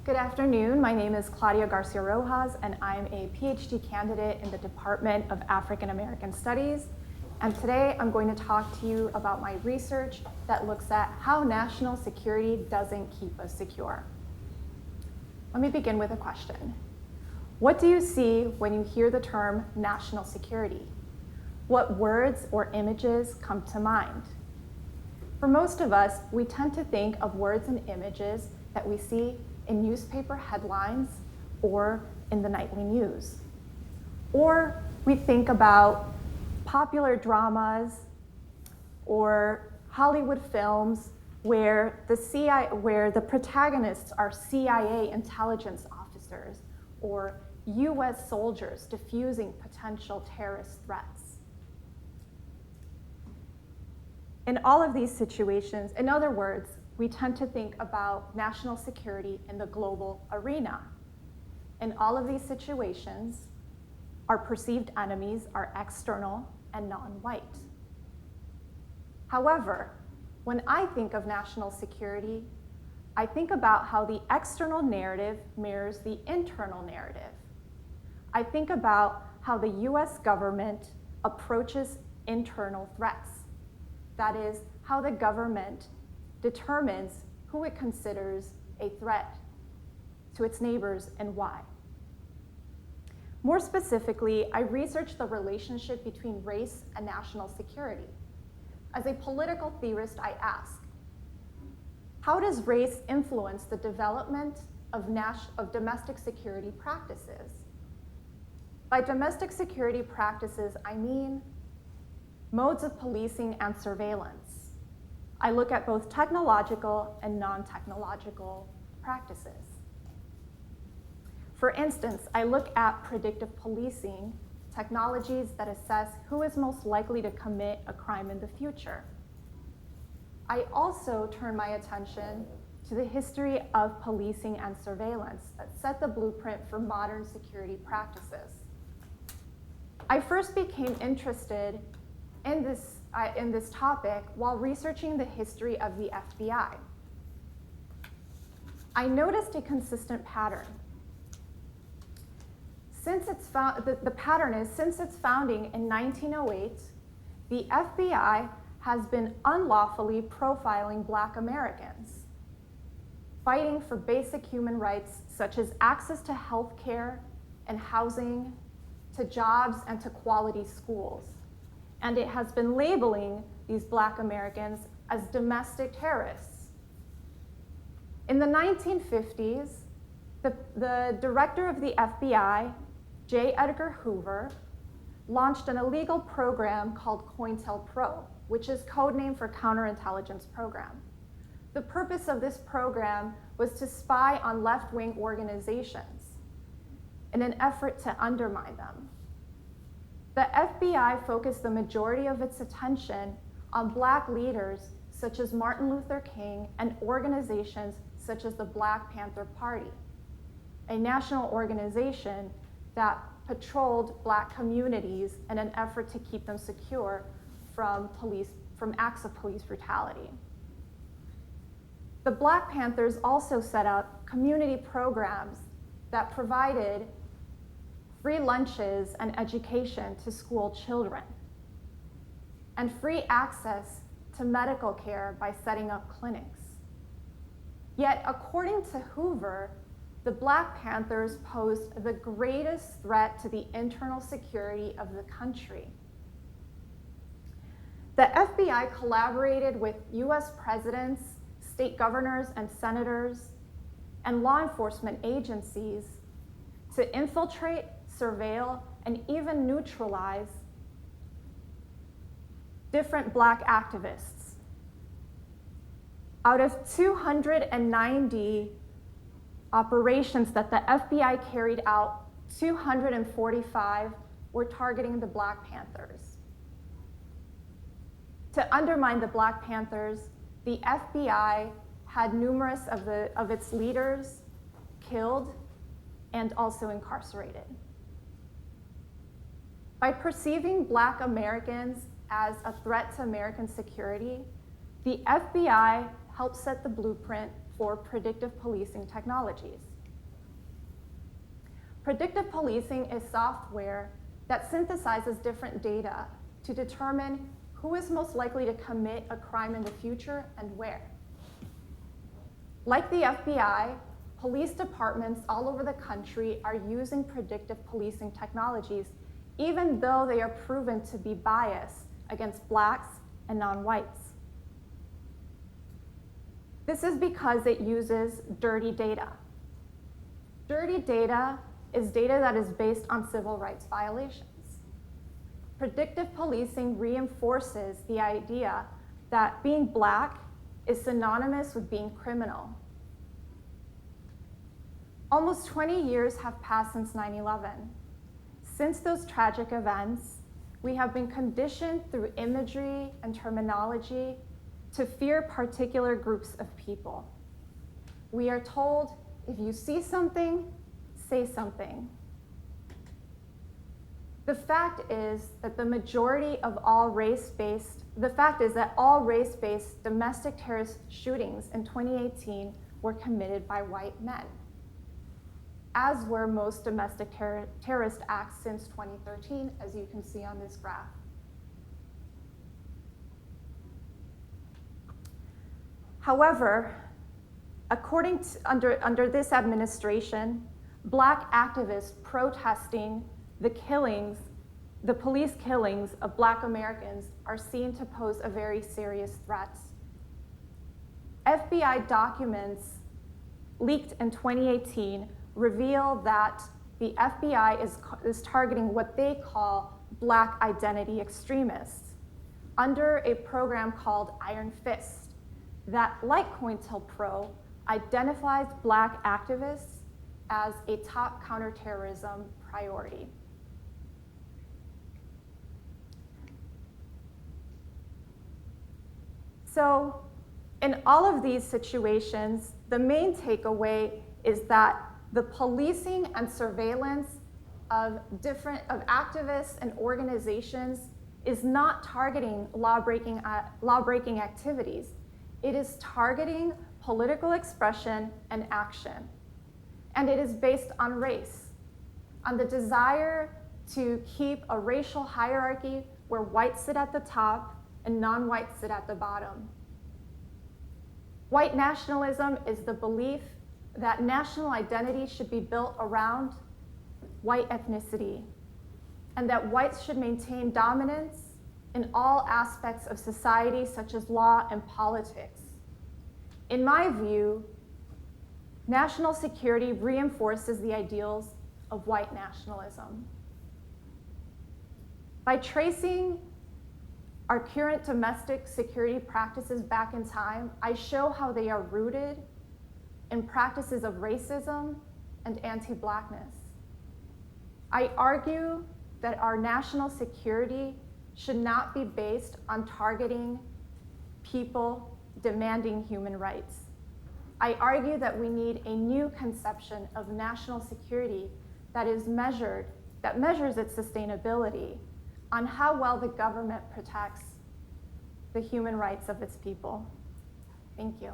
Good afternoon. My name is Claudia Garcia-Rojas, and I'm a PhD candidate in the Department of African American Studies. And today I'm going to talk to you about my research that looks at how national security doesn't keep us secure. Let me begin with a question. What do you see when you hear the term national security? What words or images come to mind? For most of us, we tend to think of words and images that we see in newspaper headlines or in the nightly news. Or we think about popular dramas or Hollywood films where the protagonists are CIA intelligence officers or US soldiers diffusing potential terrorist threats. In all of these situations, in other words, we tend to think about national security in the global arena. In all of these situations, our perceived enemies are external and non-white. However, when I think of national security, I think about how the external narrative mirrors the internal narrative. I think about how the US government approaches internal threats. That is, how the government determines who it considers a threat to its neighbors and why. More specifically, I researched the relationship between race and national security. As a political theorist, I ask, how does race influence the development of domestic security practices? By domestic security practices, I mean modes of policing and surveillance. I look at both technological and non-technological practices. For instance, I look at predictive policing, technologies that assess who is most likely to commit a crime in the future. I also turn my attention to the history of policing and surveillance that set the blueprint for modern security practices. I first became interested in this topic while researching the history of the FBI. I noticed a consistent pattern. The pattern is, since its founding in 1908, the FBI has been unlawfully profiling Black Americans, fighting for basic human rights such as access to health care and housing, to jobs, and to quality schools. And it has been labeling these Black Americans as domestic terrorists. In the 1950s, the director of the FBI, J. Edgar Hoover, launched an illegal program called Cointelpro, which is code name for Counterintelligence Program. The purpose of this program was to spy on left-wing organizations in an effort to undermine them. The FBI focused the majority of its attention on Black leaders such as Martin Luther King and organizations such as the Black Panther Party, a national organization that patrolled Black communities in an effort to keep them secure from acts of police brutality. The Black Panthers also set up community programs that provided free lunches and education to school children, and free access to medical care by setting up clinics. Yet, according to Hoover, the Black Panthers posed the greatest threat to the internal security of the country. The FBI collaborated with US presidents, state governors and senators, and law enforcement agencies to infiltrate, surveil, and even neutralize different Black activists. Out of 290 operations that the FBI carried out, 245 were targeting the Black Panthers. To undermine the Black Panthers, the FBI had numerous of its leaders killed and also incarcerated. By perceiving Black Americans as a threat to American security, the FBI helped set the blueprint for predictive policing technologies. Predictive policing is software that synthesizes different data to determine who is most likely to commit a crime in the future and where. Like the FBI, police departments all over the country are using predictive policing technologies, even though they are proven to be biased against blacks and non-whites. This is because it uses dirty data. Dirty data is data that is based on civil rights violations. Predictive policing reinforces the idea that being black is synonymous with being criminal. Almost 20 years have passed since 9/11. Since those tragic events, we have been conditioned through imagery and terminology to fear particular groups of people. We are told, if you see something, say something. The fact is that all race-based domestic terrorist shootings in 2018 were committed by white men, as were most domestic terrorist acts since 2013, as you can see on this graph. However, under this administration, black activists protesting the police killings of black Americans are seen to pose a very serious threat. FBI documents leaked in 2018 reveal that the FBI is targeting what they call black identity extremists under a program called Iron Fist that, like Cointelpro, identifies black activists as a top counterterrorism priority. So in all of these situations, the main takeaway is that the policing and surveillance of activists and organizations is not targeting law-breaking activities. It is targeting political expression and action. And it is based on race, on the desire to keep a racial hierarchy where whites sit at the top and non-whites sit at the bottom. White nationalism is the belief that national identity should be built around white ethnicity, and that whites should maintain dominance in all aspects of society, such as law and politics. In my view, national security reinforces the ideals of white nationalism. By tracing our current domestic security practices back in time, I show how they are rooted in practices of racism and anti-blackness. I argue that our national security should not be based on targeting people demanding human rights. I argue that we need a new conception of national security that measures its sustainability on how well the government protects the human rights of its people. Thank you.